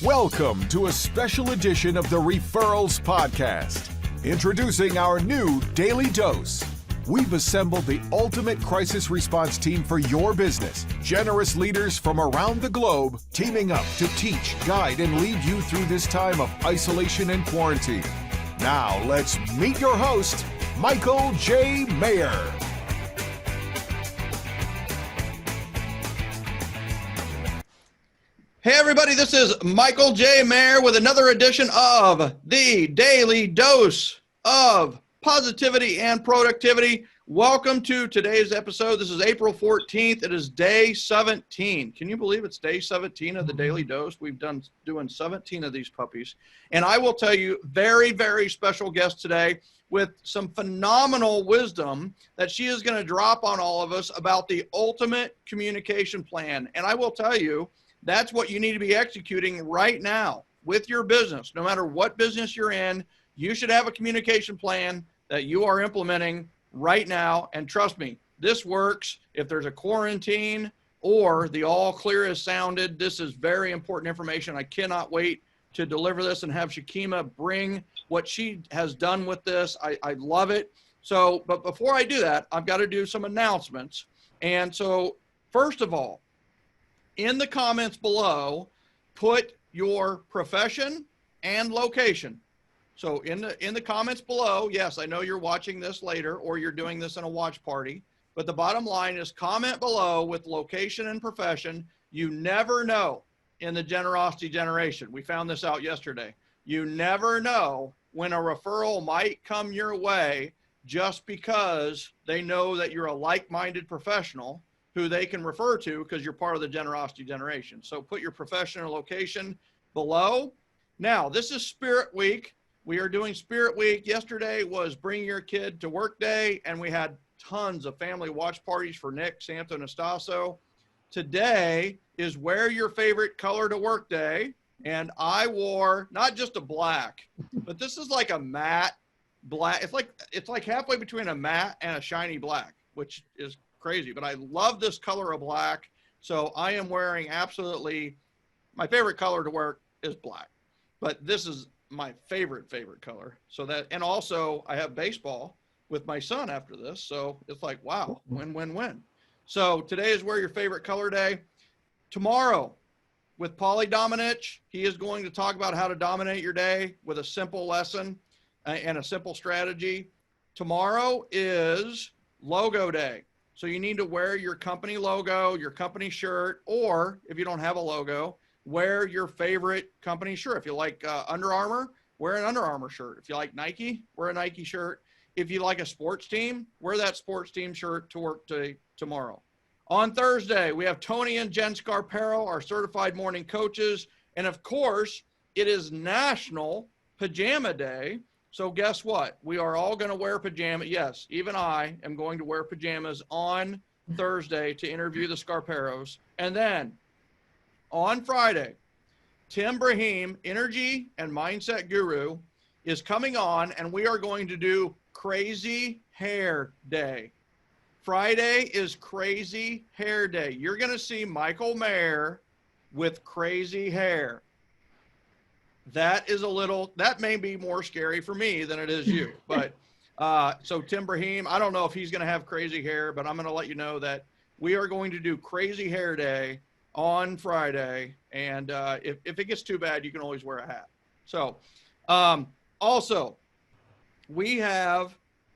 Welcome to a special edition of the Referrals podcast. Introducing our new Daily Dose. We've assembled the ultimate crisis response team for your business. Generous leaders from around the globe teaming up to teach, guide, and lead you through this time of isolation and quarantine. Now let's meet your host, Michael J. Maher. Hey everybody, this is Michael J. Maher with another edition of the Daily Dose of Positivity and Productivity. Welcome to today's episode. This is April 14th. It is day 17. Can you believe it's day 17 of the Daily Dose? We've doing 17 of these puppies. And I will tell you, very, very special guest today with some phenomenal wisdom that she is going to drop on all of us about the ultimate communication plan. And I will tell you, that's what you need to be executing right now with your business. No matter what business you're in, you should have a communication plan that you are implementing right now. And trust me, this works. If there's a quarantine or the all clear is sounded, this is very important information. I cannot wait to deliver this and have Shakeima bring what she has done with this. I love it. So, but before I do that, I've got to do some announcements. And so, first of all, in the comments below, put your profession and location. So in the comments below, yes, I know you're watching this later or you're doing this in a watch party, but the bottom line is comment below with location and profession. You never know in the generosity generation. We found this out yesterday. You never know when a referral might come your way just because they know that you're a like-minded professional who they can refer to because you're part of the generosity generation. So put your profession or location below. Now, this is Spirit Week. We are doing Spirit Week. Yesterday was Bring Your Kid to Work Day, and we had tons of family watch parties for Nick, Santa, and Estaso. Today is Wear Your Favorite Color to Work Day, and I wore not just a black, but this is like a matte black. It's like halfway between a matte and a shiny black, which is crazy, but I love this color of black. So I am wearing absolutely, my favorite color to wear is black, but this is my favorite color. So that, and also I have baseball with my son after this. So it's like, wow, win. So today is Wear Your Favorite Color Day. Tomorrow with Paulie Dominich, he is going to talk about how to dominate your day with a simple lesson and a simple strategy. Tomorrow is Logo Day. So you need to wear your company logo, your company shirt, or if you don't have a logo, wear your favorite company shirt. If you like Under Armour, wear an Under Armour shirt. If you like Nike, wear a Nike shirt. If you like a sports team, wear that sports team shirt to work tomorrow. On Thursday, we have Tony and Jen Scarpero, our certified morning coaches. And of course, it is National Pajama Day. So guess what? We are all going to wear pajamas. Yes, even I am going to wear pajamas on Thursday to interview the Scarperos. And then on Friday, Tim Brahim, energy and mindset guru, is coming on, and we are going to do Crazy Hair Day. Friday is Crazy Hair Day. You're going to see Michael Maher with crazy hair. That may be more scary for me than it is you. But so Tim Brahim, I don't know if he's going to have crazy hair, but I'm going to let you know that we are going to do Crazy Hair Day on Friday. And if it gets too bad, you can always wear a hat. So also,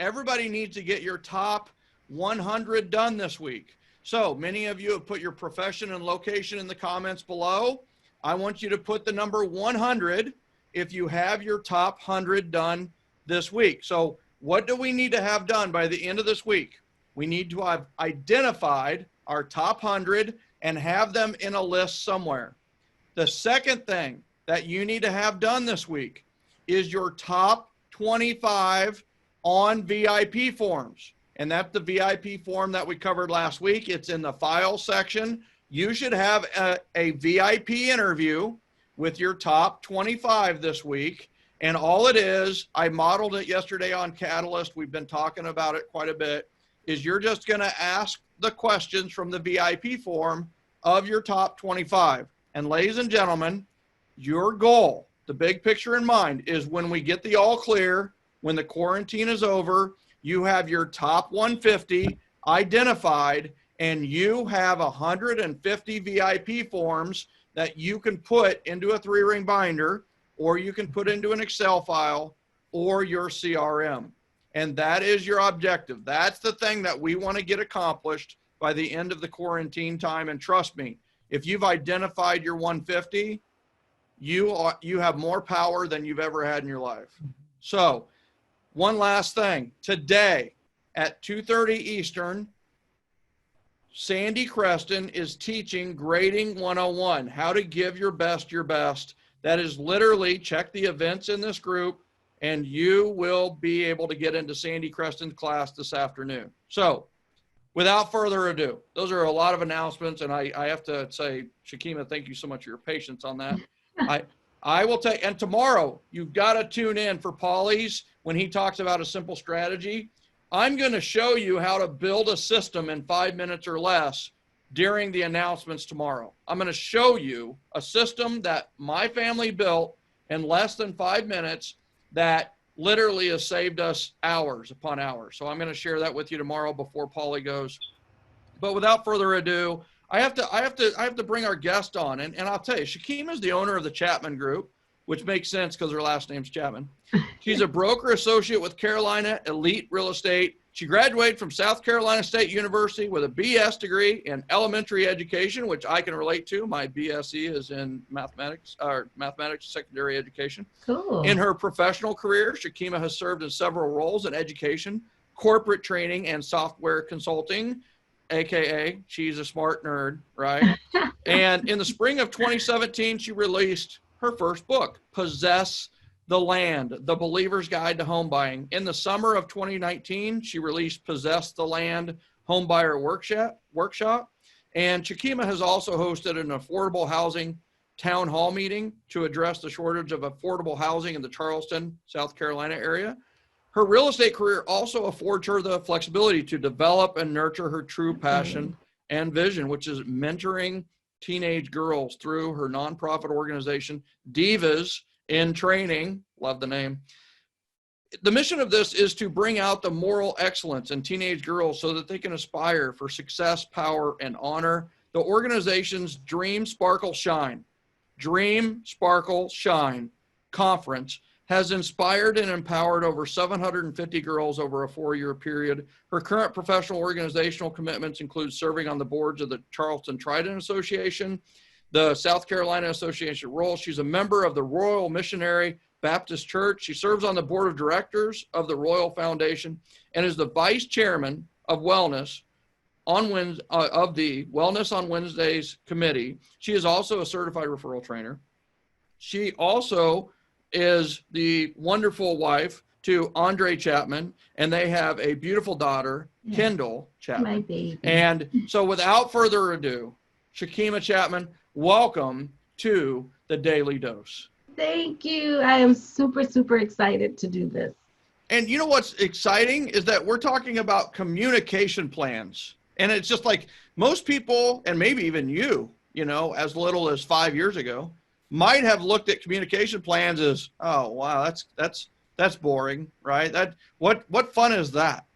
everybody needs to get your top 100 done this week. So many of you have put your profession and location in the comments below. I want you to put the number 100 if you have your top 100 done this week. So what do we need to have done by the end of this week? We need to have identified our top 100 and have them in a list somewhere. The second thing that you need to have done this week is your top 25 on VIP forms. And that's the VIP form that we covered last week. It's in the file section. You should have a VIP interview with your top 25 this week. And all it is, I modeled it yesterday on Catalyst. We've been talking about it quite a bit, is you're just going to ask the questions from the VIP form of your top 25. And ladies and gentlemen, Your goal, the big picture in mind, is when we get the all clear, when the quarantine is over, you have your top 150 identified, and you have 150 VIP forms that you can put into a 3-ring binder, or you can put into an Excel file or your CRM. And that is your objective. That's the thing that we want to get accomplished by the end of the quarantine time. And trust me, if you've identified your 150, you have more power than you've ever had in your life. So one last thing, today at 2:30 Eastern, Sandy Creston is teaching Grading 101, how to give your best your best. That is literally, check the events in this group, and you will be able to get into Sandy Creston's class this afternoon. So without further ado, those are a lot of announcements, and I have to say, Shakeima, thank you so much for your patience on that. I will take, and tomorrow, you've got to tune in for Paulie's when he talks about a simple strategy. I'm going to show you how to build a system in 5 minutes or less during the announcements tomorrow. I'm going to show you a system that my family built in less than 5 minutes that literally has saved us hours upon hours. So I'm going to share that with you tomorrow before Paulie goes. But without further ado, I have to bring our guest on, and I'll tell you, Shakeima is the owner of the Chatman Group, which makes sense because her last name's Chatman. She's a broker associate with Carolina Elite Real Estate. She graduated from South Carolina State University with a BS degree in elementary education, which I can relate to. My BSc is in mathematics secondary education. Cool. In her professional career, Shakeima has served in several roles in education, corporate training, and software consulting, AKA she's a smart nerd, right? And in the spring of 2017, she released her first book, Possess the Land, The Believer's Guide to Home Buying. In the summer of 2019, she released Possess the Land Home Buyer Workshop. And Shakeima has also hosted an affordable housing town hall meeting to address the shortage of affordable housing in the Charleston, South Carolina area. Her real estate career also affords her the flexibility to develop and nurture her true passion and vision, which is mentoring teenage girls through her nonprofit organization, Divas in Training. Love the name. The mission of this is to bring out the moral excellence in teenage girls so that they can aspire for success, power, and honor. The organization's Dream Sparkle Shine conference has inspired and empowered over 750 girls over a 4-year period. Her current professional organizational commitments include serving on the boards of the Charleston Trident Association, the South Carolina Association of Royal. She's a member of the Royal Missionary Baptist Church. She serves on the board of directors of the Royal Foundation and is the vice chairman of Wellness on the Wellness on Wednesdays committee. She is also a certified referral trainer. She also is the wonderful wife to Andre Chatman, and they have a beautiful daughter, Kendall Chatman. My baby. And so without further ado, Shakeima Chatman, welcome to the Daily Dose. Thank you. I am super, super excited to do this. And you know what's exciting is that we're talking about communication plans. And it's just like most people, and maybe even you, as little as 5 years ago, might have looked at communication plans as, oh, wow, that's boring, right? What fun is that,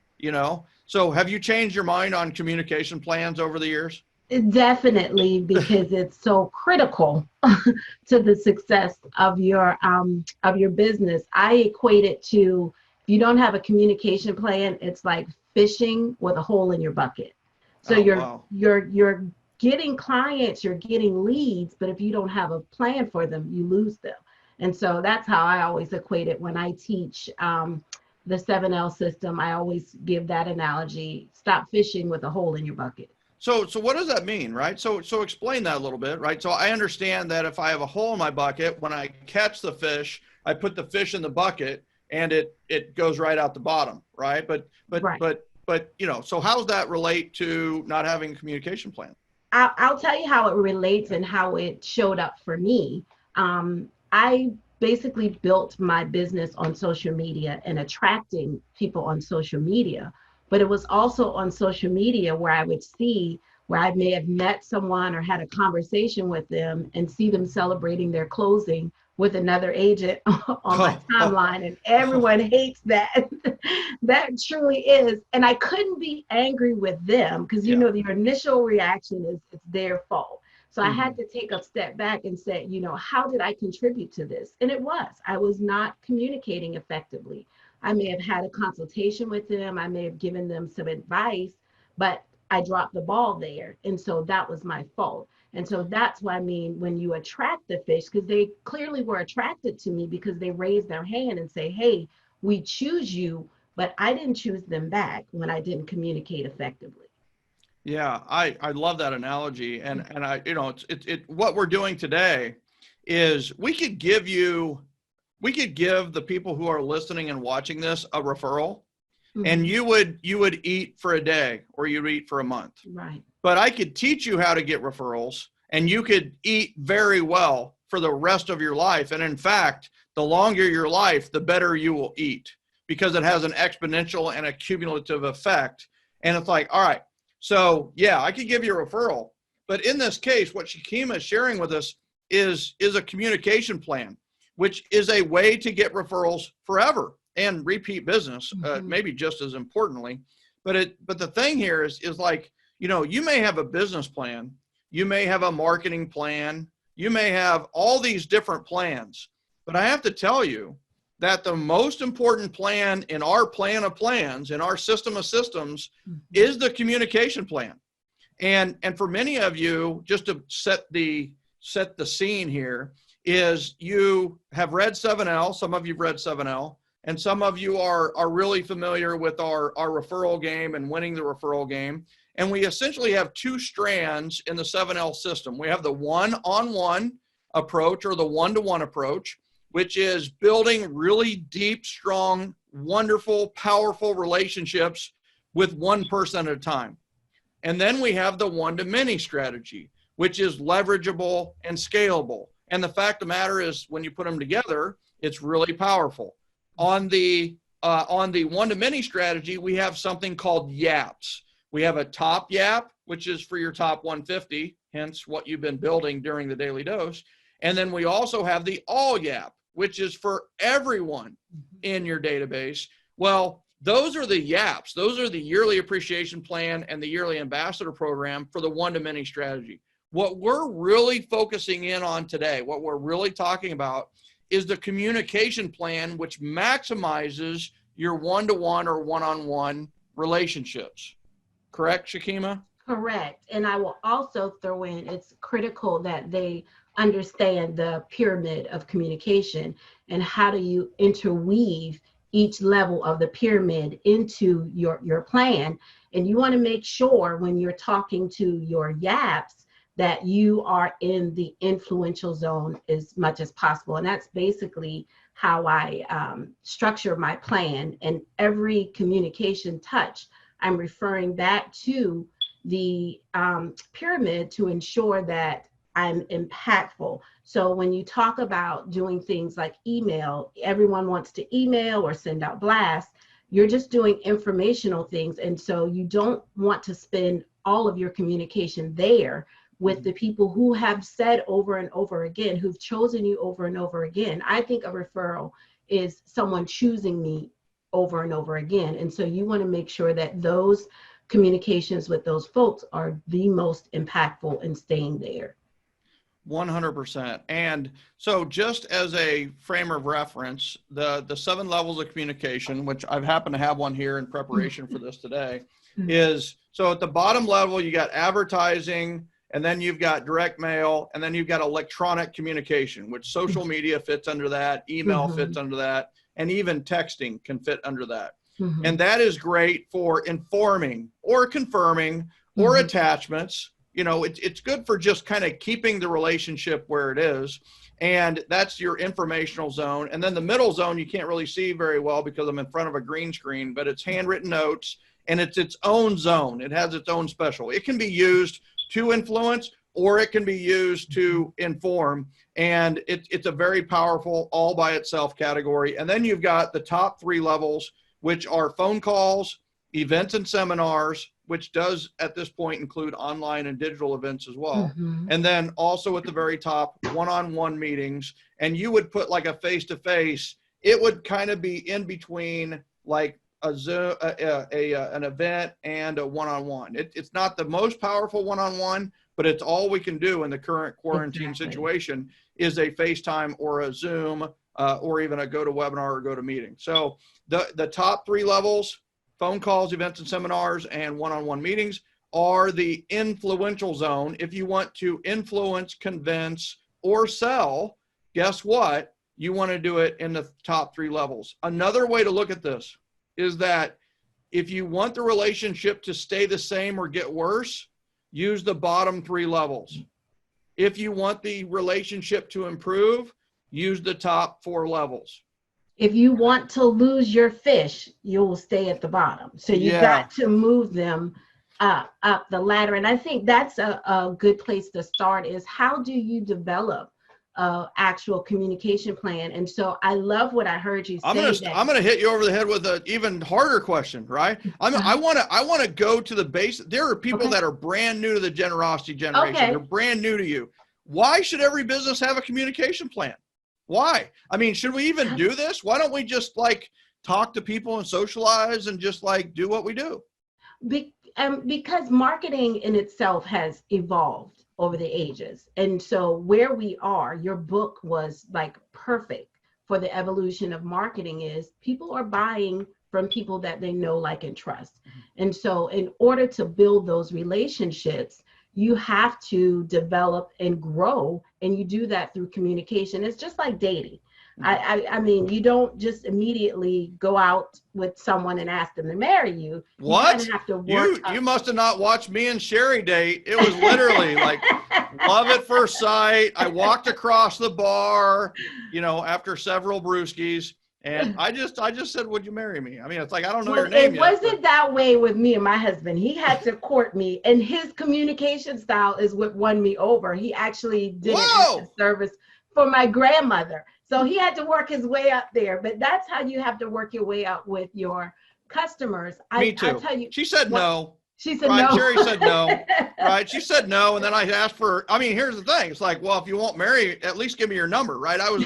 So have you changed your mind on communication plans over the years? Definitely, because it's so critical to the success of your business. I equate it to, if you don't have a communication plan, it's like fishing with a hole in your bucket. So you're getting clients, you're getting leads, but if you don't have a plan for them, you lose them. And so that's how I always equate it when I teach the 7L system. I always give that analogy: stop fishing with a hole in your bucket. So what does that mean, right? So explain that a little bit, right? So I understand that if I have a hole in my bucket, when I catch the fish, I put the fish in the bucket and it goes right out the bottom, right? But so how does that relate to not having a communication plan? I'll tell you how it relates and how it showed up for me. I basically built my business on social media and attracting people on social media. But it was also on social media where I would see where I may have met someone or had a conversation with them and see them celebrating their closing with another agent on my timeline, and everyone hates that. That truly is. And I couldn't be angry with them because, you know, your initial reaction is it's their fault. So I had to take a step back and say, you know, how did I contribute to this? And I was not communicating effectively. I may have had a consultation with them. I may have given them some advice, but I dropped the ball there. And so that was my fault. And so that's what I mean when you attract the fish, because they clearly were attracted to me because they raised their hand and say, hey, we choose you, but I didn't choose them back when I didn't communicate effectively. Yeah, I love that analogy. And I, you know, what we're doing today is we could give the people who are listening and watching this a referral, and you would eat for a day or you'd eat for a month. Right. But I could teach you how to get referrals, and you could eat very well for the rest of your life. And in fact, the longer your life, the better you will eat, because it has an exponential and a cumulative effect. And it's like, all right, so yeah, I could give you a referral. But in this case, what Shakeima is sharing with us is a communication plan, which is a way to get referrals forever and repeat business, maybe just as importantly. But the thing here is like, you know, you may have a business plan, you may have a marketing plan, you may have all these different plans, but I have to tell you that the most important plan in our plan of plans, in our system of systems, is the communication plan. And for many of you, just to set the scene here, is you have read 7L, some of you've read 7L, and some of you are really familiar with our referral game and winning the referral game. And we essentially have two strands in the 7L system. We have the one-on-one approach, or the one-to-one approach, which is building really deep, strong, wonderful, powerful relationships with one person at a time. And then we have the one-to-many strategy, which is leverageable and scalable. And the fact of the matter is, when you put them together, it's really powerful. On the one-to-many strategy, we have something called YAPs. We have a top YAP, which is for your top 150, hence what you've been building during the Daily Dose. And then we also have the all YAP, which is for everyone in your database. Well, those are the YAPs. Those are the yearly appreciation plan and the yearly ambassador program for the one-to-many strategy. What we're really focusing in on today, what we're really talking about, is the communication plan, which maximizes your one-to-one or one-on-one relationships. Correct, Shakeima? Correct. And I will also throw in, it's critical that they understand the pyramid of communication and how do you interweave each level of the pyramid into your plan. And you want to make sure when you're talking to your YAPs that you are in the influential zone as much as possible. And that's basically how I structure my plan. And every communication touch, I'm referring back to the pyramid to ensure that I'm impactful. So when you talk about doing things like email, everyone wants to email or send out blasts. You're just doing informational things. And so you don't want to spend all of your communication there with the people who have said over and over again, who've chosen you over and over again. I think a referral is someone choosing me over and over again. And so you want to make sure that those communications with those folks are the most impactful in staying there. 100%. And so just as a frame of reference, the 7 levels of communication, which I've happened to have one here in preparation for this today, is, so at the bottom level, you got advertising, and then you've got direct mail, and then you've got electronic communication, which social media fits under that, email fits under that, and even texting can fit under that. And that is great for informing or confirming or attachments. You know, it's good for just kind of keeping the relationship where it is. And that's your informational zone. And then the middle zone, you can't really see very well because I'm in front of a green screen, but it's handwritten notes, and it's its own zone. It has its own special. It can be used to influence, or it can be used to inform. And it's a very powerful all by itself category. And then you've got the top 3 levels, which are phone calls, events and seminars, which does at this point include online and digital events as well. Mm-hmm. And then also at the very top, one-on-one meetings. And you would put like a face-to-face, it would kind of be in between like a Zoom, an event and a one-on-one. It's not the most powerful one-on-one, but it's all we can do in the current quarantine situation is a FaceTime or a Zoom or even a GoToWebinar or GoToMeeting. So the top 3 levels, phone calls, events and seminars, and one-on-one meetings are the influential zone. If you want to influence, convince, or sell, guess what? You want to do it in the top 3 levels. Another way to look at this is that if you want the relationship to stay the same or get worse, use the bottom 3 levels. If you want the relationship to improve, use the top 4 levels. If you want to lose your fish, you'll stay at the bottom. So you've got to move them up the ladder. And I think that's a good place to start is how do you develop actual communication plan? And so I love what I heard you say. I'm gonna hit you over the head with an even harder question, right? I want to go to the base. There are people that are brand new to the generosity generation. They're brand new to you. Why should every business have a communication plan? Why? I mean, should we even do this? Why don't we just like talk to people and socialize and just like do what we do? Because marketing in itself has evolved over the ages. And so where we are, your book was like perfect for the evolution of marketing is people are buying from people that they know, like, and trust. And so in order to build those relationships, you have to develop and grow, and you do that through communication. It's just like dating. I mean, you don't just immediately go out with someone and ask them to marry you. What? You have to work you must have not watched me and Sherry date. It was literally like love at first sight. I walked across the bar, you know, after several brewskis, and I just said, "Would you marry me?" I mean, it's like I don't know your name yet. It wasn't that way with me and my husband. He had to court me, and his communication style is what won me over. He actually did an service for my grandmother. So he had to work his way up there, but that's how you have to work your way up with your customers. Me too. I tell you, she said no. She said no. no. Sherry said no. Right. She said no. And then I asked for, I mean, here's the thing. It's like, well, if you won't marry, at least give me your number. Right. I was,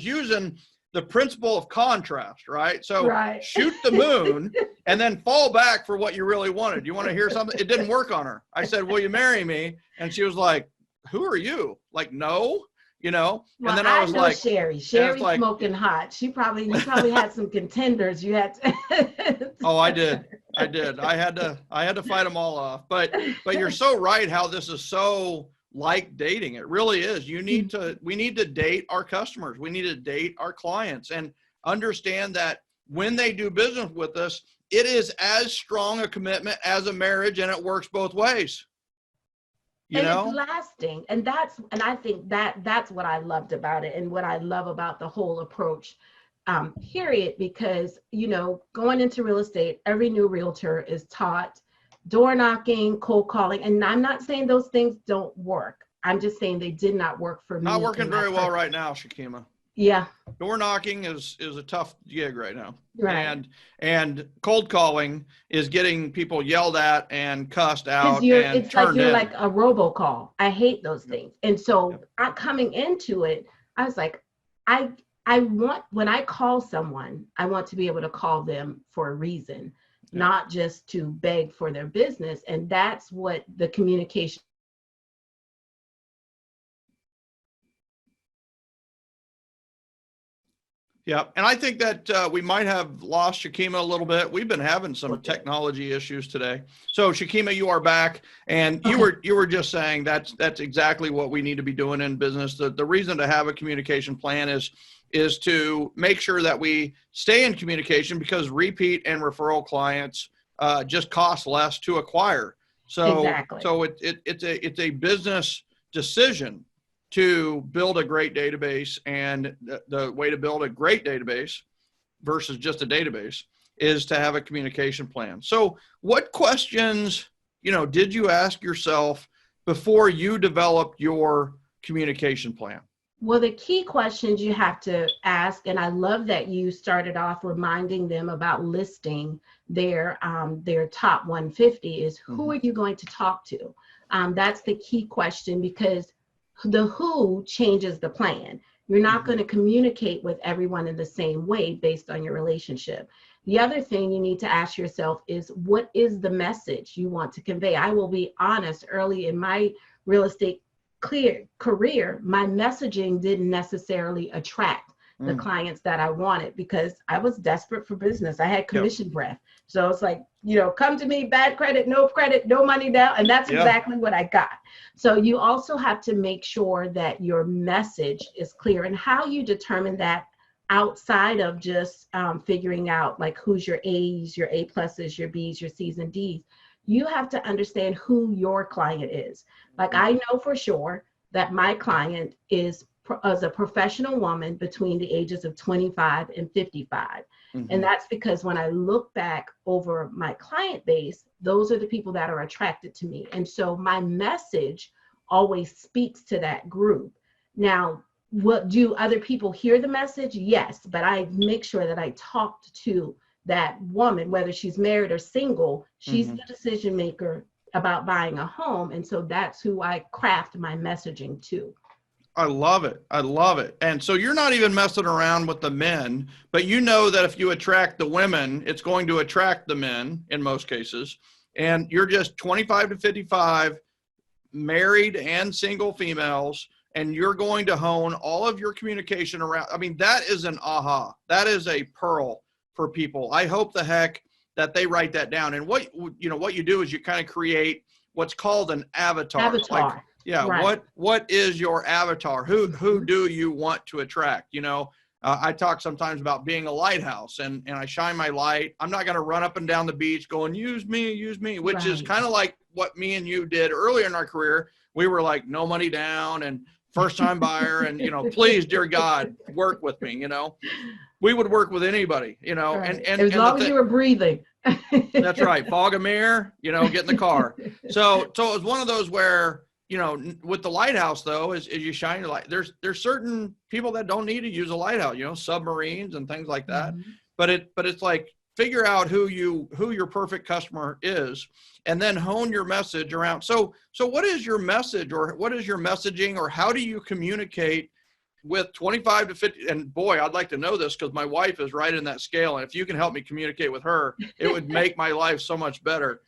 using the principle of contrast. Right. So shoot the moon and then fall back for what you really wanted. You want to hear something? It didn't work on her. I said, will you marry me? And she was like, who are you? Like, no. You know, well, and then I was like, Sherry's like, smoking hot. You probably had some contenders. You had to. Oh, I did. I had to fight them all off. But you're so right. How this is so like dating. It really is. We need to date our customers. We need to date our clients and understand that when they do business with us, it is as strong a commitment as a marriage, and it works both ways. It's lasting. And I think that's what I loved about it, and what I love about the whole approach, period, because, going into real estate, every new realtor is taught door knocking, cold calling. And I'm not saying those things don't work. I'm just saying they did not work for me. Not working very well right now, Shakeima. Yeah. Door knocking is a tough gig right now. Right. And cold calling is getting people yelled at and cussed out. It's like you're like a robocall. I hate those things. And so coming into it, I was like, I want, when I call someone, I want to be able to call them for a reason, not just to beg for their business. And that's what the communication. Yeah, and I think that we might have lost Shakeima a little bit. We've been having some technology issues today. So Shakeima, you are back, and you were just saying that's exactly what we need to be doing in business. The reason to have a communication plan is to make sure that we stay in communication, because repeat and referral clients just cost less to acquire. So it's a business decision to build a great database, and the way to build a great database versus just a database is to have a communication plan. So what questions, did you ask yourself before you developed your communication plan? Well, the key questions you have to ask, and I love that you started off reminding them about listing their top 150, is who are you going to talk to? That's the key question, because the who changes the plan. You're not going to communicate with everyone in the same way based on your relationship. The other thing you need to ask yourself is, what is the message you want to convey? I will be honest, early in my real estate career, my messaging didn't necessarily attract the clients that I wanted, because I was desperate for business. I had commission breath. So it's like, come to me, bad credit, no money down. And that's exactly what I got. So you also have to make sure that your message is clear, and how you determine that outside of just figuring out like who's your A's, your A pluses, your B's, your C's and D's. You have to understand who your client is. Like, I know for sure that my client is a professional woman between the ages of 25 and 55. And that's because when I look back over my client base, those are the people that are attracted to me. And so my message always speaks to that group. Now, what do other people hear the message? Yes, but I make sure that I talked to that woman, whether she's married or single. She's the decision maker about buying a home. And so that's who I craft my messaging to. I love it. I love it. And so you're not even messing around with the men, but you know that if you attract the women, it's going to attract the men in most cases. And you're just 25 to 55 married and single females, and you're going to hone all of your communication around. I mean, that is an aha. That is a pearl for people. I hope the heck that they write that down. And what you do is you kind of create what's called an avatar. Like, right. What is your avatar? Who do you want to attract? I talk sometimes about being a lighthouse, and I shine my light. I'm not going to run up and down the beach going, use me, which is kind of like what me and you did earlier in our career. We were like, no money down and first time buyer, and please, dear God, work with me. We would work with anybody, right. and as long as you were breathing. That's right. Fog a mirror, get in the car. So it was one of those where, with the lighthouse though, is you shine your light. There's certain people that don't need to use a lighthouse, submarines and things like that. But it's like, figure out who your perfect customer is, and then hone your message around. So what is your message, or what is your messaging, or how do you communicate with 25 to 50? And boy, I'd like to know this, because my wife is right in that scale. And if you can help me communicate with her, it would make my life so much better.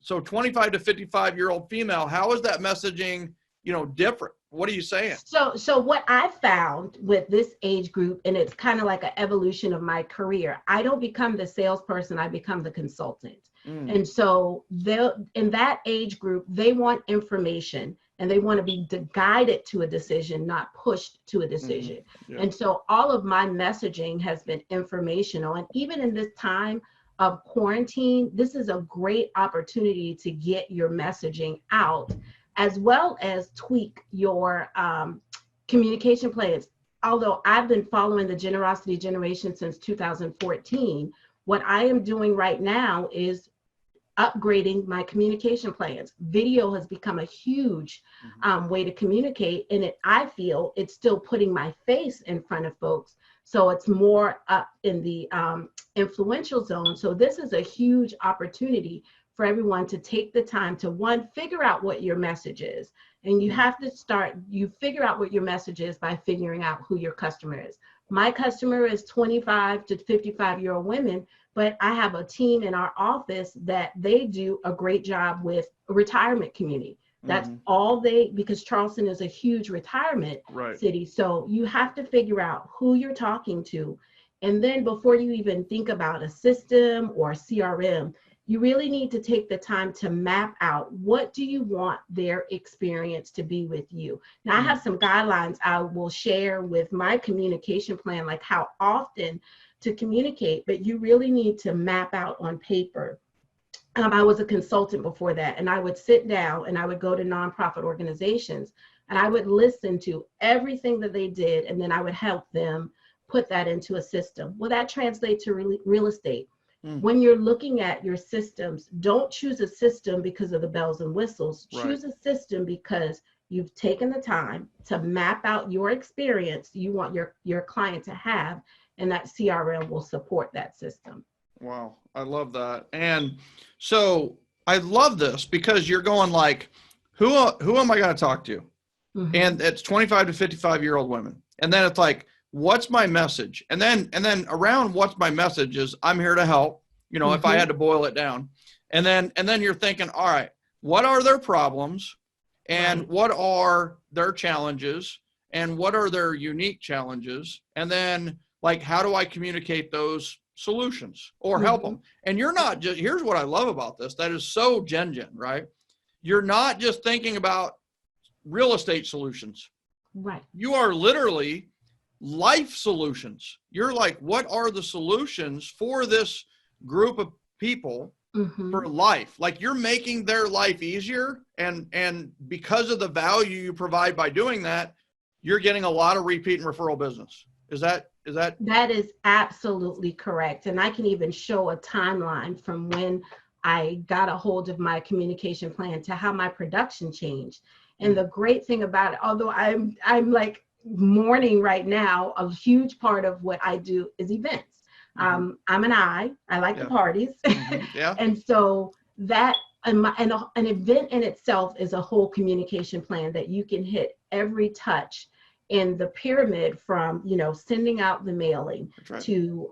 So 25 to 55-year-old female, how is that messaging, different? What are you saying? So what I found with this age group, and it's kind of like an evolution of my career, I don't become the salesperson, I become the consultant. And so in that age group, they want information, and they want to be guided to a decision, not pushed to a decision. And so all of my messaging has been informational. And even in this time of quarantine, this is a great opportunity to get your messaging out, as well as tweak your communication plans. Although I've been following the Generosity Generation since 2014, what I am doing right now is upgrading my communication plans. Video has become a huge way to communicate, and I feel it's still putting my face in front of folks. So it's more up in the influential zone. So this is a huge opportunity for everyone to take the time to, one, figure out what your message is. And you have to figure out what your message is by figuring out who your customer is. My customer is 25 to 55-year-old women, but I have a team in our office that they do a great job with a retirement community. That's all because Charleston is a huge retirement city. So you have to figure out who you're talking to. And then before you even think about a system or a CRM, you really need to take the time to map out, what do you want their experience to be with you? Now, I have some guidelines I will share with my communication plan, like how often to communicate, but you really need to map out on paper. I was a consultant before that, and I would sit down and I would go to nonprofit organizations and I would listen to everything that they did, and then I would help them put that into a system. Well, that translates to real estate. When you're looking at your systems, don't choose a system because of the bells and whistles. Choose a system because You've taken the time to map out your experience you want your client to have, and that CRM will support that system. Wow. I love that. And so I love this because you're going like, who am I going to talk to? Mm-hmm. And it's 25 to 55-year-old women. And then it's like, what's my message? And then around what's my message is I'm here to help, you know, if I had to boil it down. And then you're thinking, all right, what are their problems and what are their challenges and what are their unique challenges? And then like, how do I communicate those solutions or help them? And you're not just, here's what I love about this. That is so gen, right? You're not just thinking about real estate solutions. Right. You are literally life solutions. You're like, what are the solutions for this group of people for life? Like you're making their life easier. And because of the value you provide by doing that, you're getting a lot of repeat and referral business. Is that? That is absolutely correct. And I can even show a timeline from when I got a hold of my communication plan to how my production changed. And the great thing about it, although I'm like mourning right now, a huge part of what I do is events. I'm I like the parties. And so that, an event in itself is a whole communication plan that you can hit every touch in the pyramid, from, you know, sending out the mailing to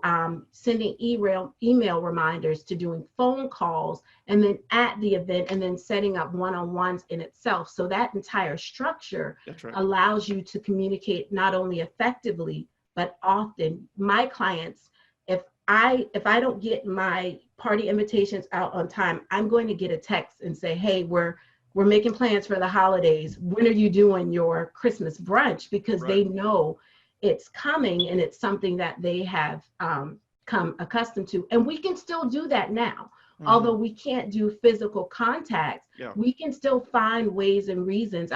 sending email reminders, to doing phone calls, and then at the event, and then setting up one-on-ones in itself. So that entire structure allows you to communicate not only effectively, but often. My clients, if I don't get my party invitations out on time, I'm going to get a text and say, hey, we're making plans for the holidays. When are you doing your Christmas brunch? Because they know it's coming and it's something that they have come accustomed to. And we can still do that now. Although we can't do physical contact, we can still find ways and reasons.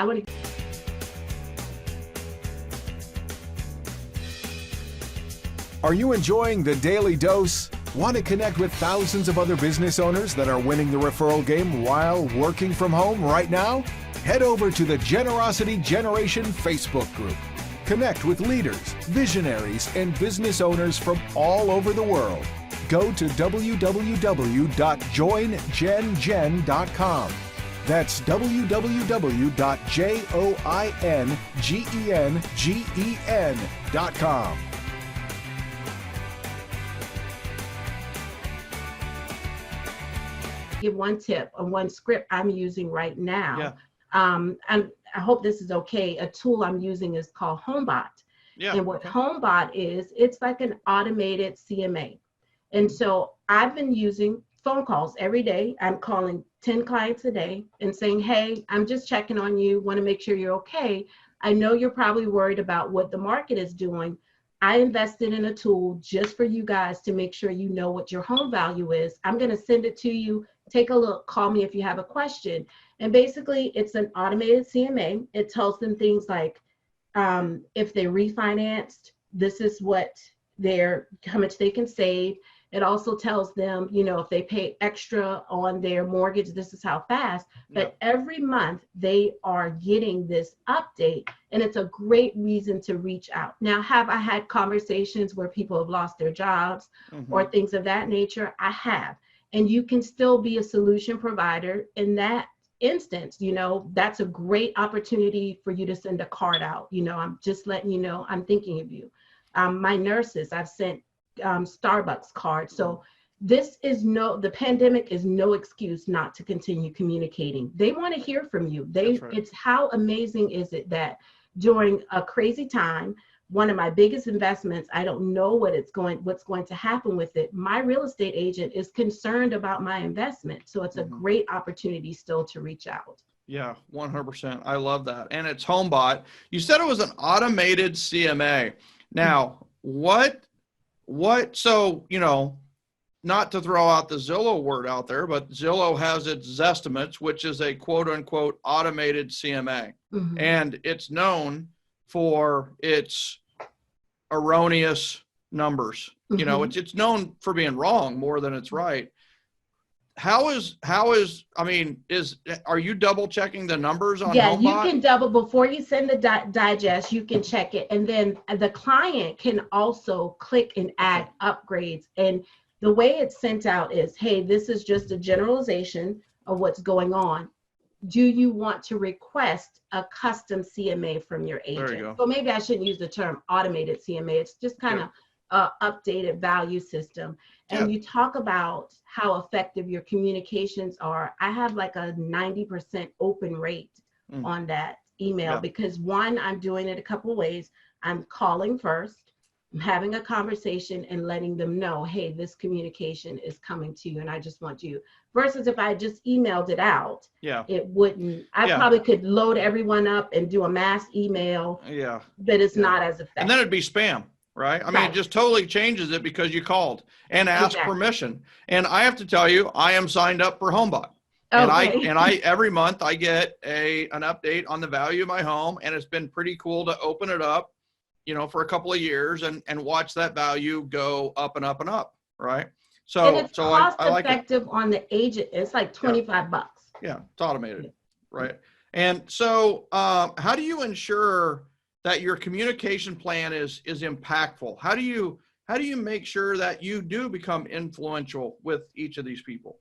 Are you enjoying the Daily Dose? Want to connect with thousands of other business owners that are winning the referral game while working from home right now? Head over to the Generosity Generation Facebook group. Connect with leaders, visionaries, and business owners from all over the world. Go to www.joingengen.com. That's www.joingengen.com. Give one tip on one script I'm using right now. And I hope this is okay. A tool I'm using is called HomeBot. And what HomeBot is, it's like an automated CMA. And so I've been using phone calls every day. I'm calling 10 clients a day and saying, hey, I'm just checking on you, want to make sure you're okay. I know you're probably worried about what the market is doing. I invested in a tool just for you guys to make sure you know what your home value is. I'm going to send it to you. Take a look, call me if you have a question. And basically it's an automated CMA. It tells them things like, if they refinanced, this is how much they can save. It also tells them, you know, if they pay extra on their mortgage, this is how fast. But every month they are getting this update, and it's a great reason to reach out. Now, have I had conversations where people have lost their jobs or things of that nature? I have. And you can still be a solution provider in that instance. You know, that's a great opportunity for you to send a card out. You know, I'm just letting you know I'm thinking of you. My nurses, I've sent Starbucks cards. So the pandemic is no excuse not to continue communicating. They want to hear from you. It's how amazing is it that during a crazy time, one of my biggest investments, I don't know what's going to happen with it. My real estate agent is concerned about my investment. So it's a great opportunity still to reach out. Yeah, 100%. I love that. And it's HomeBot. You said it was an automated CMA. Now, so, you know, not to throw out the Zillow word out there, but Zillow has its Zestimates, which is a quote unquote automated CMA. And it's known for its erroneous numbers. You know, it's known for being wrong more than it's right. I mean, are you double checking the numbers on Yeah, you HomeBot? can double before you send the digest, you can check it. And then the client can also click and add upgrades. And the way it's sent out is, hey, this is just a generalization of what's going on. Do you want to request a custom CMA from your agent? There you go. So maybe I shouldn't use the term automated CMA. It's just kind of updated value system. And you talk about how effective your communications are. I have like a 90% open rate on that email because one, I'm doing it a couple of ways. I'm calling first, I'm having a conversation and letting them know, hey, this communication is coming to you and I just want you. Versus if I just emailed it out, it wouldn't, I probably could load everyone up and do a mass email, but it's not as effective. And then it'd be spam. Right? I mean, it just totally changes it because you called and asked permission. And I have to tell you, I am signed up for HomeBot. And I every month I get an update on the value of my home, and it's been pretty cool to open it up, you know, for a couple of years and watch that value go up and up and up, right? So and it's cost I like effective on the agent. It's like $25. Yeah, it's automated, right? And so how do you ensure that your communication plan is impactful? How do you make sure that you do become influential with each of these people?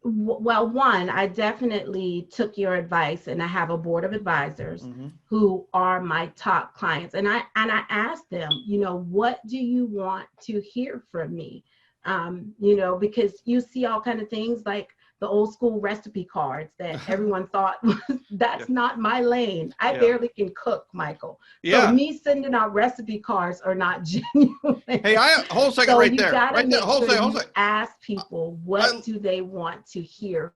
Well, one, I definitely took your advice, and I have a board of advisors who are my top clients. And I asked them, you know, what do you want to hear from me? You know, because you see all kind of things like the old school recipe cards that everyone thought that's not my lane. I barely can cook, Michael. So me sending out recipe cards are not genuine. Hey, hold a second, right there. Right there. Hold a second. Ask people, what do they want to hear?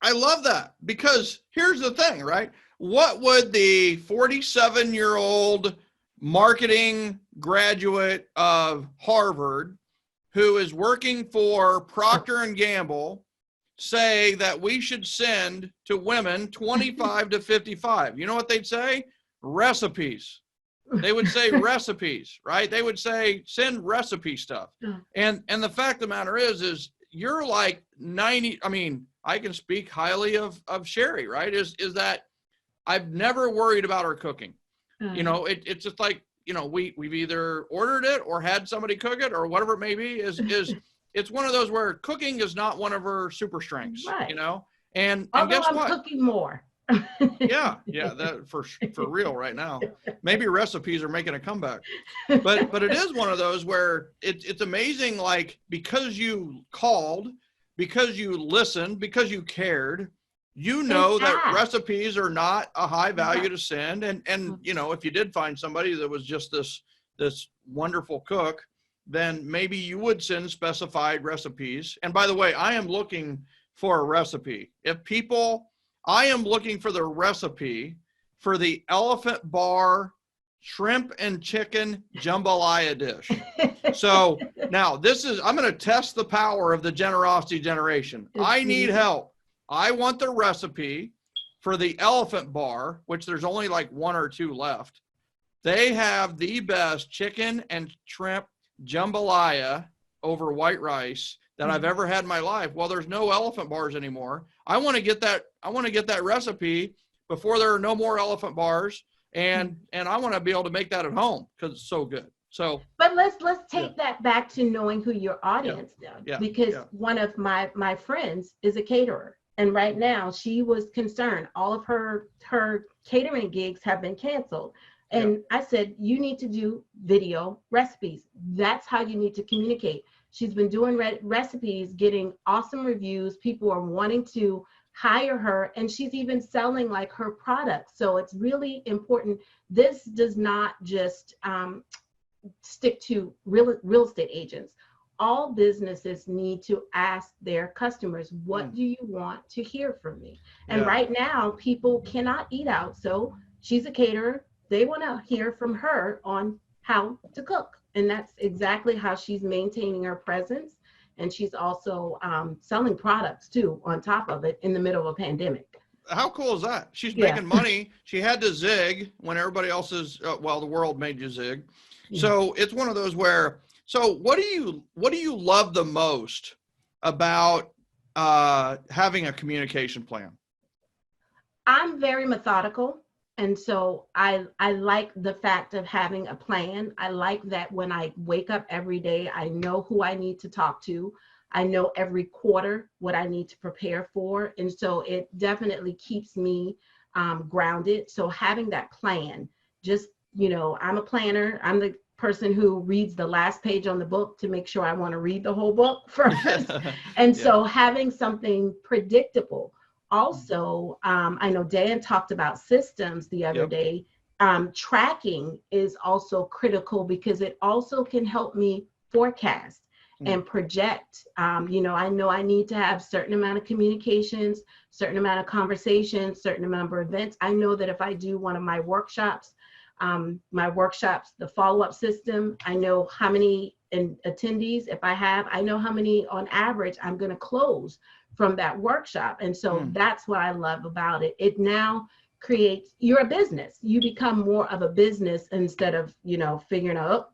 I love that, because here's the thing, right? What would the 47-year-old marketing graduate of Harvard who is working for Procter & Gamble say that we should send to women 25 to 55? You know what they'd say? Recipes. They would say recipes, right? They would say, send recipe stuff. And the fact of the matter is you're like 90, I mean, I can speak highly of Sherry, right? Is that I've never worried about her cooking. You know, it's just like, you know, we've either ordered it or had somebody cook it or whatever it may be. It's one of those where cooking is not one of her super strengths, you know? And guess what? I'm cooking more. yeah, that for real right now. Maybe recipes are making a comeback, but it is one of those where it's amazing. Like, because you called, because you listened, because you cared, you know that recipes are not a high value to send. And you know, if you did find somebody that was just this wonderful cook, then maybe you would send specified recipes. And by the way, I am looking for a recipe. I am looking for the recipe for the elephant bar shrimp and chicken jambalaya dish. So now I'm going to test the power of the generosity generation. I need help. I want the recipe for the elephant bar, which there's only like 1 or 2 left. They have the best chicken and shrimp jambalaya over white rice that I've ever had in my life. Well, there's no elephant bars anymore. I want to get that recipe before there are no more elephant bars, and I want to be able to make that at home because it's so good. So, but let's take that back to knowing who your audience is, because one of my friends is a caterer, and right now she was concerned all of her catering gigs have been canceled. And I said, you need to do video recipes. That's how you need to communicate. She's been doing recipes, getting awesome reviews. People are wanting to hire her, and she's even selling like her products. So it's really important. This does not just stick to real estate agents. All businesses need to ask their customers, what do you want to hear from me? And right now, people cannot eat out. So she's a caterer. They want to hear from her on how to cook. And that's exactly how she's maintaining her presence. And she's also selling products too, on top of it, in the middle of a pandemic. How cool is that? She's making money. She had to zig when everybody else is, the world made you zig. So it's one of those where, so what do you love the most about having a communication plan? I'm very methodical. And so I like the fact of having a plan. I like that when I wake up every day, I know who I need to talk to. I know every quarter what I need to prepare for. And so it definitely keeps me grounded. So having that plan, just, I'm a planner. I'm the person who reads the last page on the book to make sure I want to read the whole book first. And so having something predictable. Also, I know Dan talked about systems the other day. Tracking is also critical because it also can help me forecast and project. I know I need to have certain amount of communications, certain amount of conversations, certain number of events. I know that if I do one of my workshops, the follow-up system, I know how many attendees, if I have, I know how many on average I'm going to close from that workshop. And so that's what I love about it. It now creates, you're a business. You become more of a business instead of, figuring out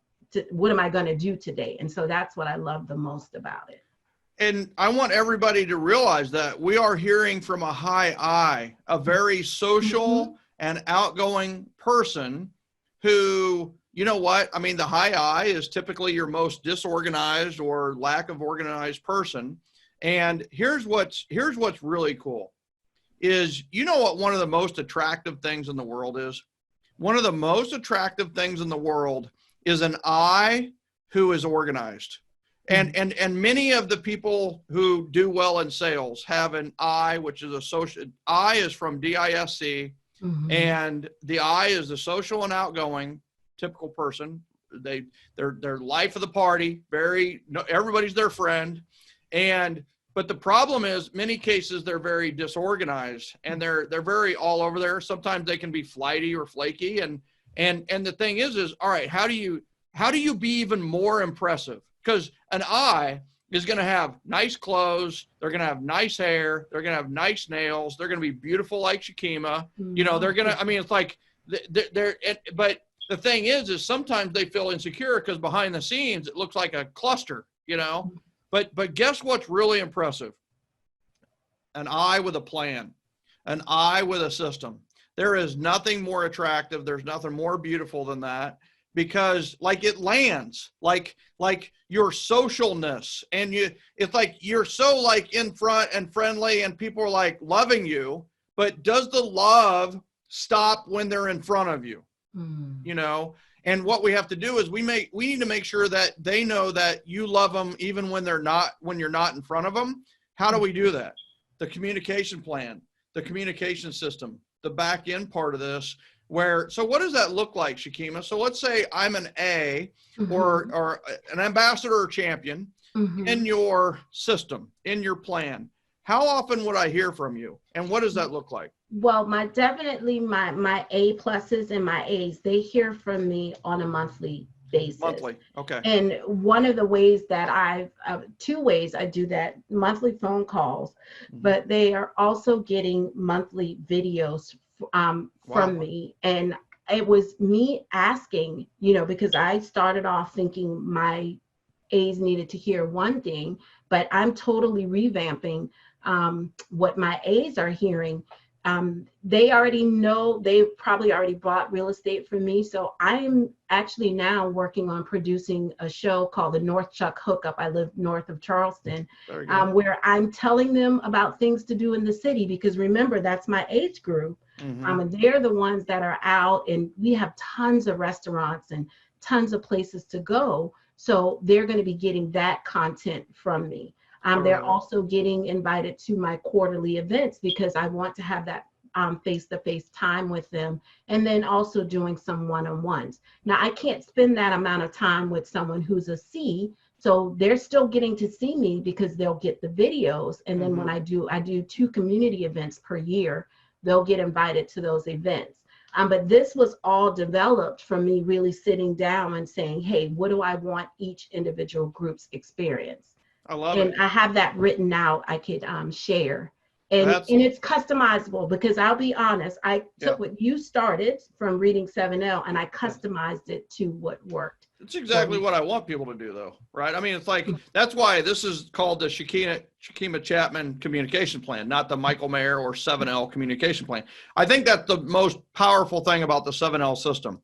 what am I going to do today? And so that's what I love the most about it. And I want everybody to realize that we are hearing from a high I, a very social and outgoing person who, you know what? I mean, the high I is typically your most disorganized or lack of organized person. And here's what's really cool is, what one of the most attractive things in the world is? One of the most attractive things in the world is an I who is organized. And many of the people who do well in sales have an I, which is a social. I is from DISC, and the I is the social and outgoing typical person. They're life of the party. Everybody's their friend, but the problem is, many cases they're very disorganized and they're very all over there. Sometimes they can be flighty or flaky. And the thing is all right, how do you be even more impressive? Because an I is going to have nice clothes. They're going to have nice hair. They're going to have nice nails. They're going to be beautiful like Shakeima. They're going to, it's like but the thing is sometimes they feel insecure because behind the scenes, it looks like a cluster, But guess what's really impressive? An I with a plan, an I with a system. There is nothing more attractive. There's nothing more beautiful than that, because it lands like your socialness, and it's like you're so in front and friendly and people are loving you, but does the love stop when they're in front of you? And what we have to do is we need to make sure that they know that you love them even when you're not in front of them. How do we do that? The communication plan, the communication system, the back end part of this. So what does that look like, Shakeima? So let's say I'm an A or an ambassador or champion in your system, in your plan. How often would I hear from you? And what does that look like? Well, my A pluses and my A's, they hear from me on a monthly basis. Monthly, okay. And one of the ways that two ways I do that, monthly phone calls, but they are also getting monthly videos from me. And it was me asking, because I started off thinking my A's needed to hear one thing, but I'm totally revamping what my A's are hearing. They already know, they've probably already bought real estate from me. So I'm actually now working on producing a show called the North Chuck Hookup. I live north of Charleston, where I'm telling them about things to do in the city, because remember, that's my age group. And they're the ones that are out, and we have tons of restaurants and tons of places to go. So they're going to be getting that content from me. They're also getting invited to my quarterly events because I want to have that face-to-face time with them, and then also doing some one-on-ones. Now, I can't spend that amount of time with someone who's a C, so they're still getting to see me because they'll get the videos. And then when I do 2 community events per year, they'll get invited to those events. But this was all developed from me really sitting down and saying, hey, what do I want each individual group's experience? I love it. And I have that written out. I could share. And it's customizable, because I'll be honest, I took what you started from reading 7L and I customized it to what worked It's exactly what I want people to do, though, right? I mean, it's like, that's why this is called the Shakeima Chatman communication plan, not the Michael Maher or 7L communication plan. I think that's the most powerful thing about the 7L system.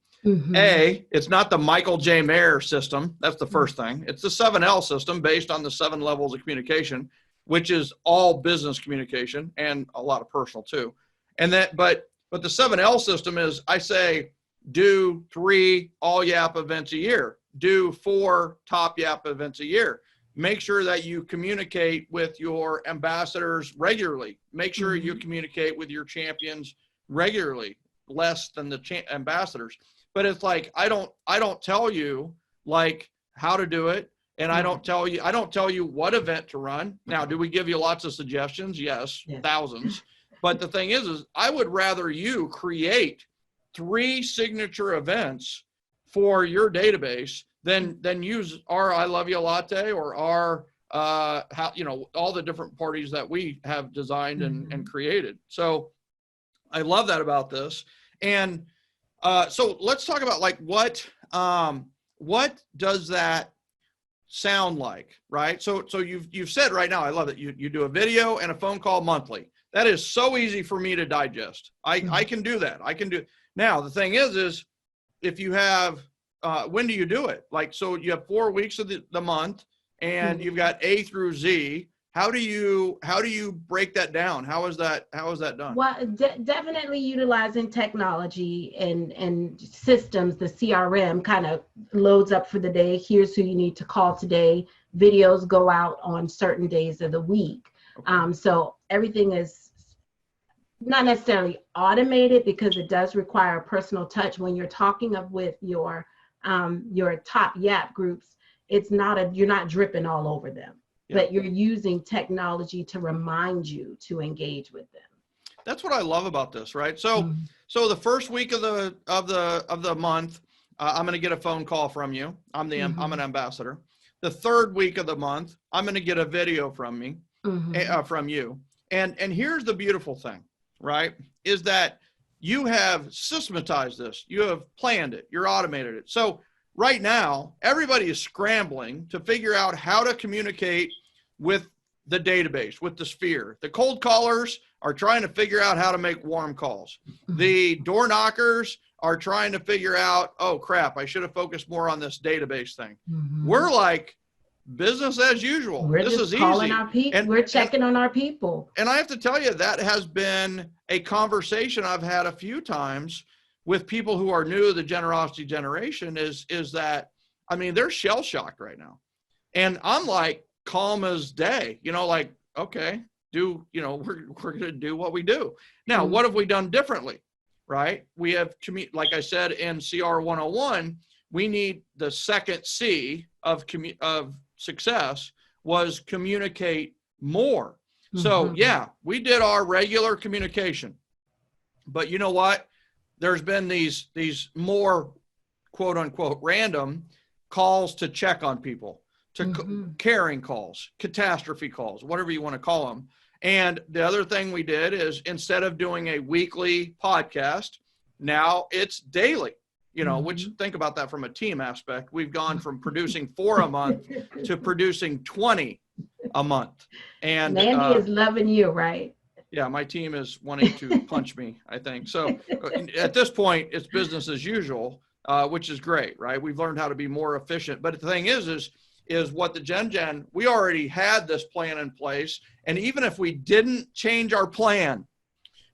A, it's not the Michael J. Maher system. That's the first thing. It's the 7L system based on the 7 levels of communication, which is all business communication and a lot of personal too. And that, but the 7L system is, I say, do 3 all YAP events a year, do 4 top YAP events a year. Make sure that you communicate with your ambassadors regularly. Make sure you communicate with your champions regularly, less than the ambassadors. But it's like, I don't tell you like how to do it. And I don't tell you what event to run. Now, do we give you lots of suggestions? Yes, thousands. But the thing is I would rather you create 3 signature events for your database than use our I Love You Latte or our all the different parties that we have designed and created. So I love that about this. And so let's talk about like what does that sound like, right? So you've said right now, I love it. You do a video and a phone call monthly. That is so easy for me to digest. I can do that. I can do. Now the thing is if you have, when do you do it? Like, so you have 4 weeks of the month and you've got A through Z. How do you break that down? How is that done? Well, definitely utilizing technology and systems. The CRM kind of loads up for the day. Here's who you need to call today. Videos go out on certain days of the week. Okay. So everything is not necessarily automated because it does require a personal touch when you're talking with your top YAP groups. You're not dripping all over them. But you're using technology to remind you to engage with them. That's what I love about this, right? So, so the first week of the month, I'm going to get a phone call from you. I'm an ambassador. The third week of the month, I'm going to get a video from you. And here's the beautiful thing, right? Is that you have systematized this. You have planned it. You're automated it. So right now, everybody is scrambling to figure out how to communicate with the database, with the sphere. The cold callers are trying to figure out how to make warm calls. The door knockers are trying to figure out, oh crap, I should have focused more on this database thing. We're like business as usual. This is calling easy. Our people. We're checking on our people. And I have to tell you, that has been a conversation I've had a few times with people who are new to the generosity generation is that, I mean, they're shell shocked right now. And I'm like calm as day, like, okay, we're going to do what we do. Now, what have we done differently, right? We have, like I said, in CR 101, we need the second C of success was communicate more. So yeah, we did our regular communication, but you know what? There's been these more quote unquote random calls to check on people, to caring calls, catastrophe calls, whatever you want to call them. And the other thing we did is instead of doing a weekly podcast, now it's daily, which think about that from a team aspect. We've gone from producing 4 a month to producing 20 a month. And Mandy is loving you, right? Yeah, my team is wanting to punch me, I think. So at this point, it's business as usual, which is great, right? We've learned how to be more efficient. But the thing is what the Gen, we already had this plan in place. And even if we didn't change our plan,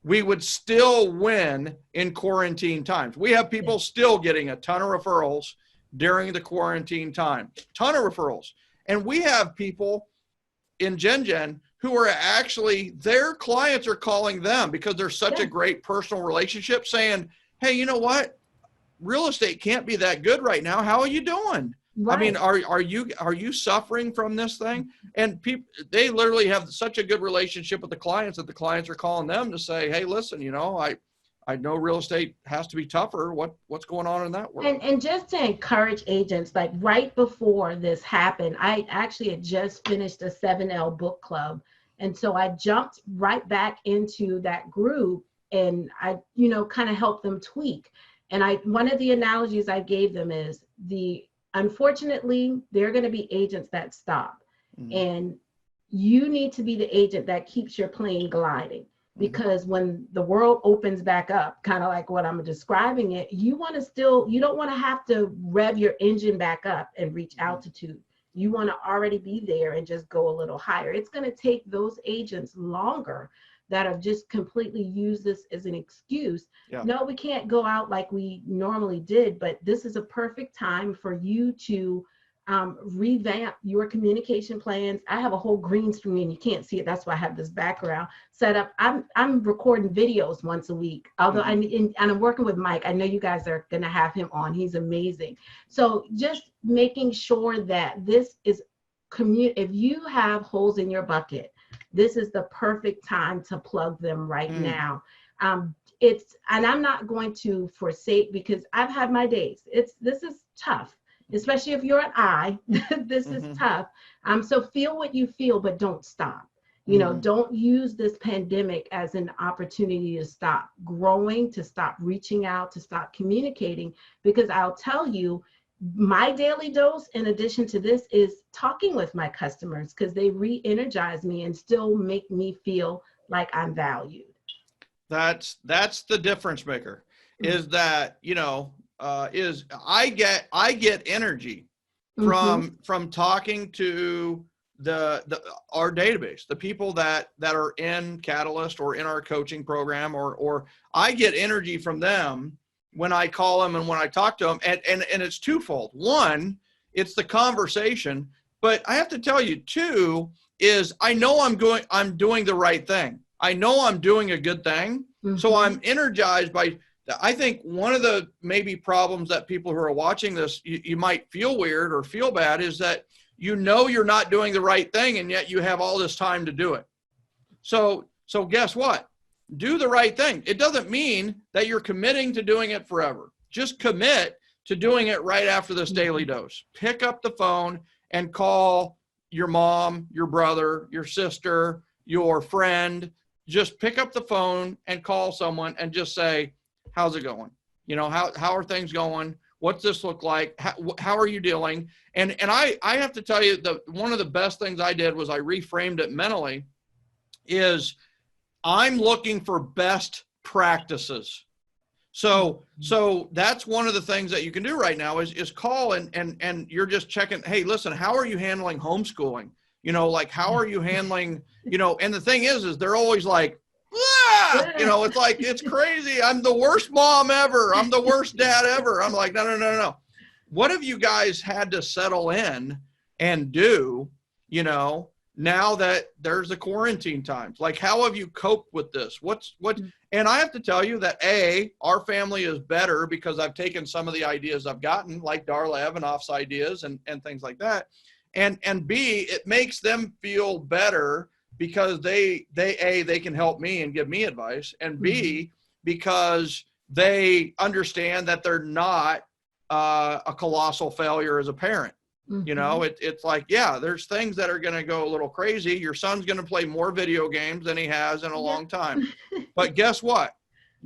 we would still win in quarantine times. We have people still getting a ton of referrals during the quarantine time, ton of referrals. And we have people in Gen who are actually, their clients are calling them because there's such a great personal relationship saying, hey, you know what? Real estate can't be that good right now. How are you doing? Right. I mean, are you suffering from this thing? And people, they literally have such a good relationship with the clients that the clients are calling them to say, hey, listen, I know real estate has to be tougher. What's going on in that world? And just to encourage agents, like right before this happened, I actually had just finished a 7L book club. And so I jumped right back into that group and I, kind of helped them tweak. And one of the analogies I gave them is the unfortunately, there are going to be agents that stop. And you need to be the agent that keeps your plane gliding. Because when the world opens back up, kind of like what I'm describing it, you don't want to have to rev your engine back up and reach altitude. You want to already be there and just go a little higher. It's going to take those agents longer that have just completely used this as an excuse. Yeah. No, we can't go out like we normally did, but this is a perfect time for you to revamp your communication plans. I have a whole green screen. You can't see it. That's why I have this background set up. I'm recording videos once a week. Although and I'm working with Mike. I know you guys are going to have him on. He's amazing. So just making sure that this is if you have holes in your bucket, this is the perfect time to plug them right now. And I'm not going to forsake, because I've had my days. This is tough. Especially if you're an I, this is tough. So feel what you feel, but don't stop. Don't use this pandemic as an opportunity to stop growing, to stop reaching out, to stop communicating. Because I'll tell you, my daily dose, in addition to this, is talking with my customers, because they re-energize me and still make me feel like I'm valued. That's the difference maker, is that, is I get energy from talking to our database, the people that are in Catalyst or in our coaching program, or I get energy from them when I call them and when I talk to them. And it's twofold. One, it's the conversation, but I have to tell you, two, is I know I'm doing the right thing. I know I'm doing a good thing. So I'm energized by, I think one of the maybe problems that people who are watching this, you might feel weird or feel bad, is that you're not doing the right thing, and yet you have all this time to do it. So guess what? Do the right thing. It doesn't mean that you're committing to doing it forever. Just commit to doing it right after this daily dose. Pick up the phone and call your mom, your brother, your sister, your friend. Just pick up the phone and call someone and just say, how's it going? How are things going? What's this look like? How are you dealing? And I have to tell you, one of the best things I did was I reframed it mentally, is I'm looking for best practices. So that's one of the things that you can do right now is call and you're just checking, hey, listen, how are you handling homeschooling? How are you handling, and the thing is they're always like, it's like, it's crazy. I'm the worst mom ever. I'm the worst dad ever. I'm like, no. What have you guys had to settle in and do, now that there's the quarantine times? Like, how have you coped with this? And I have to tell you that our family is better because I've taken some of the ideas I've gotten, like Darla Evanoff's ideas and things like that. And B, it makes them feel better because they can help me and give me advice, and B, because they understand that they're not a colossal failure as a parent. It's like, yeah, there's things that are going to go a little crazy. Your son's going to play more video games than he has in a long time. But guess what?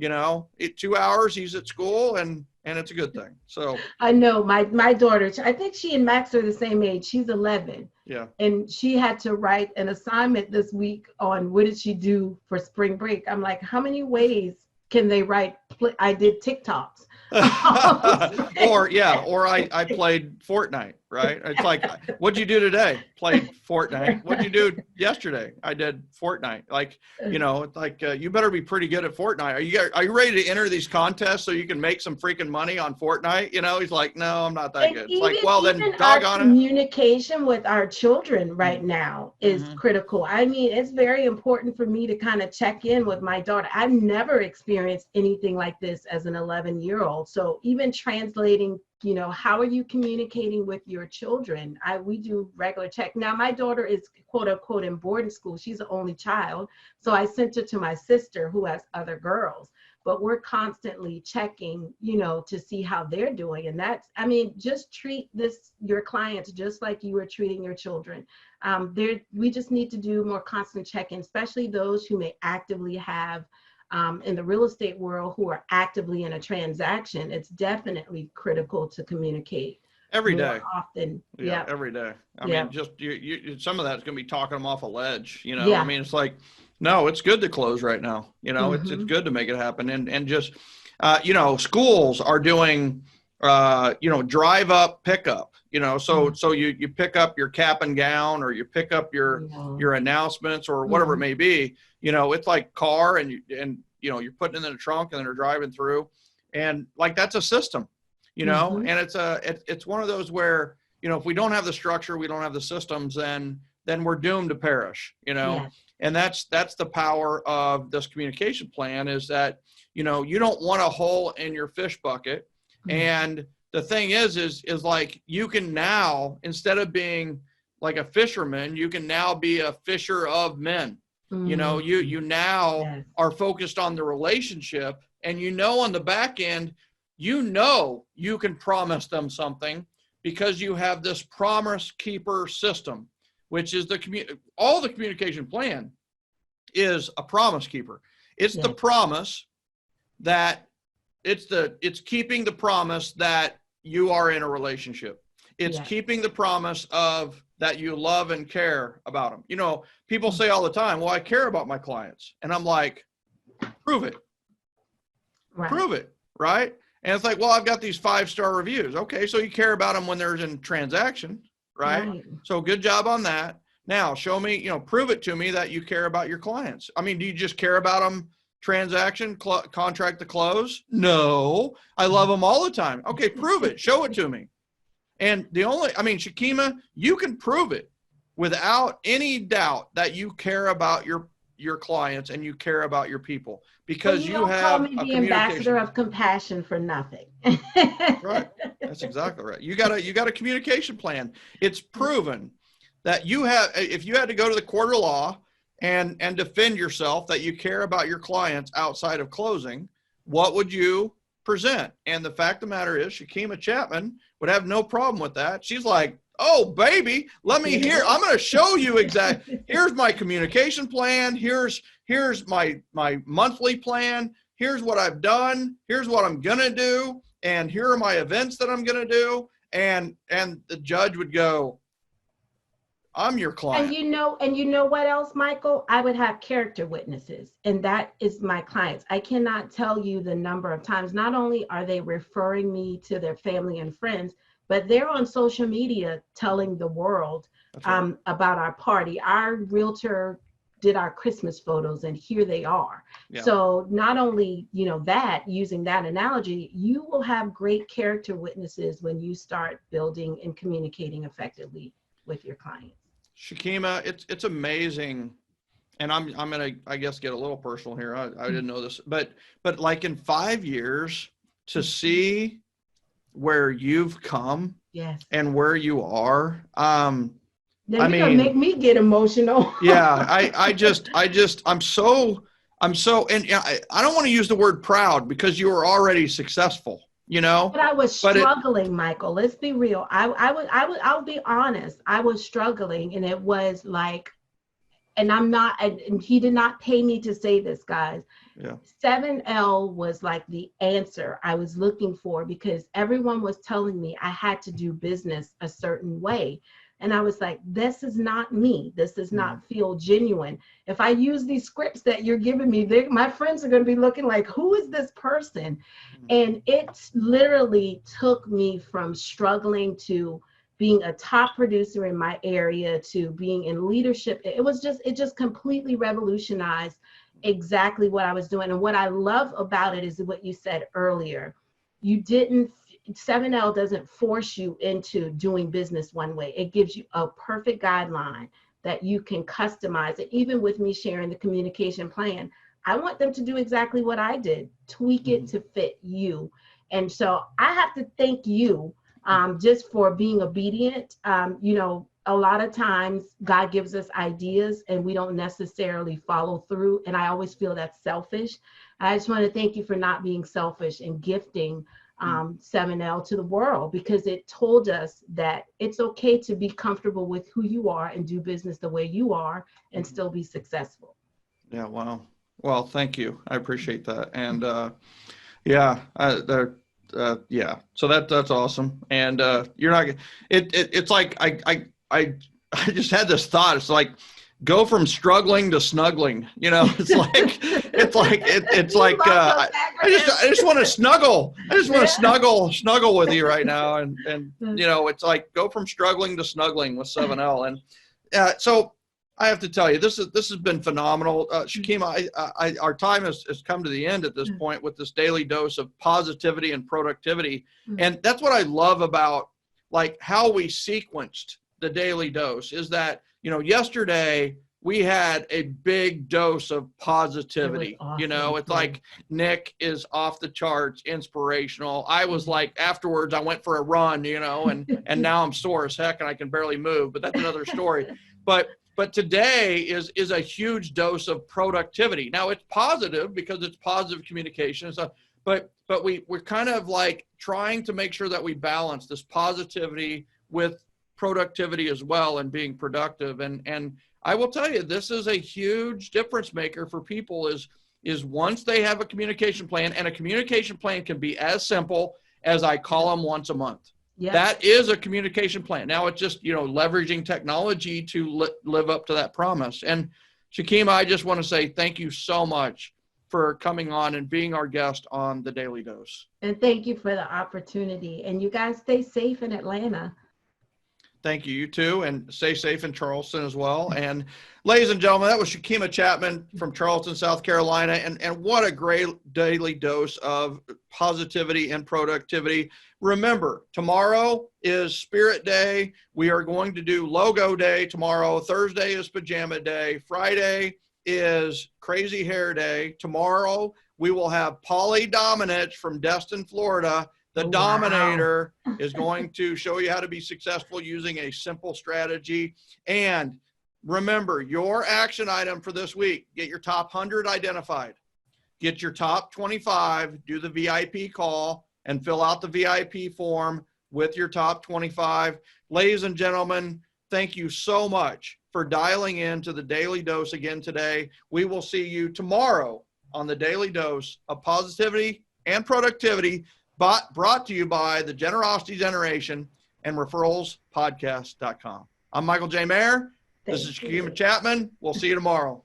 2 hours he's at school, and it's a good thing. So I know my daughter, I think she and Max are the same age. She's 11. Yeah. And she had to write an assignment this week on what did she do for spring break. I'm like, how many ways can they write? I did TikToks. or I played Fortnite, right? It's like, what'd you do today? Played Fortnite. What'd you do yesterday? I did Fortnite. Like, it's like, you better be pretty good at Fortnite. Are you ready to enter these contests so you can make some freaking money on Fortnite? He's like, no, I'm not that and good. It's like, well, then doggone it. Communication with our children right now is critical. I mean, it's very important for me to kind of check in with my daughter. I've never experienced anything like this as an 11-year-old. So even translating, how are you communicating with your children? We do regular check. Now, my daughter is quote unquote in boarding school. She's the only child. So I sent her to my sister who has other girls, but we're constantly checking, to see how they're doing. And just treat your clients just like you are treating your children. We just need to do more constant check-in, especially those who may actively have in the real estate world who are actively in a transaction. It's definitely critical to communicate every more day. often. Yeah, Yeah. every day. I Yeah. mean, just some of that's going to be talking them off a ledge, I Yeah. mean, it's like, no, it's good to close right now. It's Mm-hmm. good to make it happen. And just, schools are doing, drive up, pickup, so you pick up your cap and gown, or you pick up your announcements, or whatever it may be, it's like car, and you're putting it in the trunk, and then they're driving through, and like, that's a system, Mm-hmm. and it's one of those where, if we don't have the structure, we don't have the systems, then we're doomed to perish, Yes. and that's the power of this communication plan, is that, you don't want a hole in your fish bucket. Mm-hmm. And the thing is like, you can now, instead of being like a fisherman, you can now be a fisher of men. Mm-hmm. You now Yes. are focused on the relationship, and on the back end, you can promise them something, because you have this promise keeper system, which is all the communication plan is a promise keeper. It's the promise that it's keeping the promise that you are in a relationship. It's keeping the promise of that you love and care about them. People say all the time, well, I care about my clients. And I'm like, prove it. Right. Prove it. Right. And it's like, well, I've got these 5-star reviews. Okay. So you care about them when there's in transaction, right? So good job on that. Now show me, prove it to me that you care about your clients. I mean, do you just care about them transaction, contract to close? No, I love them all the time. Okay. Prove it. Show it to me. And Shakeima, you can prove it without any doubt that you care about your clients and you care about your people, because you have call me the ambassador of compassion for nothing. Right. That's exactly right. You got a communication plan. It's proven that if you had to go to the court of law and defend yourself that you care about your clients outside of closing, what would you present? And the fact of the matter is, Shakeima Chatman would have no problem with that. She's like, oh, baby, let me hear. I'm going to show you exactly. Here's my communication plan. Here's my monthly plan. Here's what I've done. Here's what I'm going to do. And here are my events that I'm going to do. And the judge would go, I'm your client. And you know what else, Michael? I would have character witnesses, and that is my clients. I cannot tell you the number of times, not only are they referring me to their family and friends, but they're on social media telling the world about our party. Our realtor did our Christmas photos, and here they are. Yeah. So not only, that, using that analogy, you will have great character witnesses when you start building and communicating effectively with your clients. Shakeima, it's amazing. And I'm going to, I guess, get a little personal here. I didn't know this, but like in 5 years to see where you've come, yes, and where you are, now you're gonna make me get emotional. Yeah, I'm so, and I don't want to use the word proud, because you were already successful, But I was struggling, Michael. Let's be real. I'll be honest. I was struggling, and it was like, and and he did not pay me to say this, guys. Yeah. 7L was like the answer I was looking for, because everyone was telling me I had to do business a certain way. And I was like, this is not me. This does not feel genuine. If I use these scripts that you're giving me, my friends are going to be looking like, who is this person? And it literally took me from struggling to being a top producer in my area to being in leadership. It just completely revolutionized exactly what I was doing. And what I love about it is what you said earlier. 7L doesn't force you into doing business one way. It gives you a perfect guideline that you can customize it. Even with me sharing the communication plan, I want them to do exactly what I did, tweak it to fit you. And so I have to thank you just for being obedient. A lot of times God gives us ideas and we don't necessarily follow through. And I always feel that's selfish. I just want to thank you for not being selfish and gifting 7L to the world, because it told us that it's okay to be comfortable with who you are and do business the way you are and still be successful. Yeah. Wow. Well, thank you. I appreciate that. And Yeah. So that's awesome. And you're not, it's like, I just had this thought. It's like, go from struggling to snuggling, it's like, I just want to snuggle. I just want to snuggle with you right now. And, it's like, go from struggling to snuggling with 7L. And so I have to tell you, this has been phenomenal. Shakeima, our time has come to the end at this point with this daily dose of positivity and productivity. And that's what I love about like how we sequenced the daily dose is that, yesterday we had a big dose of positivity. Awesome. It's like Nick is off the charts, inspirational. I was like, afterwards I went for a run, and now I'm sore as heck and I can barely move, but that's another story. But today is a huge dose of productivity. Now it's positive because it's positive communication. So, but we're kind of like trying to make sure that we balance this positivity with productivity as well and being productive. And I will tell you, this is a huge difference maker for people is once they have a communication plan, and a communication plan can be as simple as I call them once a month. Yep. That is a communication plan. Now it's just, leveraging technology to live up to that promise. And Shakeima, I just want to say thank you so much for coming on and being our guest on the Daily Dose. And thank you for the opportunity. And you guys stay safe in Atlanta. Thank you. You too. And stay safe in Charleston as well. And ladies and gentlemen, that was Shakeima Chatman from Charleston, South Carolina. And what a great daily dose of positivity and productivity. Remember, tomorrow is Spirit Day. We are going to do Logo Day tomorrow. Thursday is Pajama Day. Friday is Crazy Hair Day. Tomorrow, we will have Polly Dominich from Destin, Florida. The Dominator is going to show you how to be successful using a simple strategy. And remember, your action item for this week, get your top 100 identified. Get your top 25, do the VIP call, and fill out the VIP form with your top 25. Ladies and gentlemen, thank you so much for dialing in to the Daily Dose again today. We will see you tomorrow on the Daily Dose of Positivity and Productivity, brought to you by the Generosity Generation and referralspodcast.com. I'm Michael J. Maher. This is Shakeima Chatman. We'll see you tomorrow.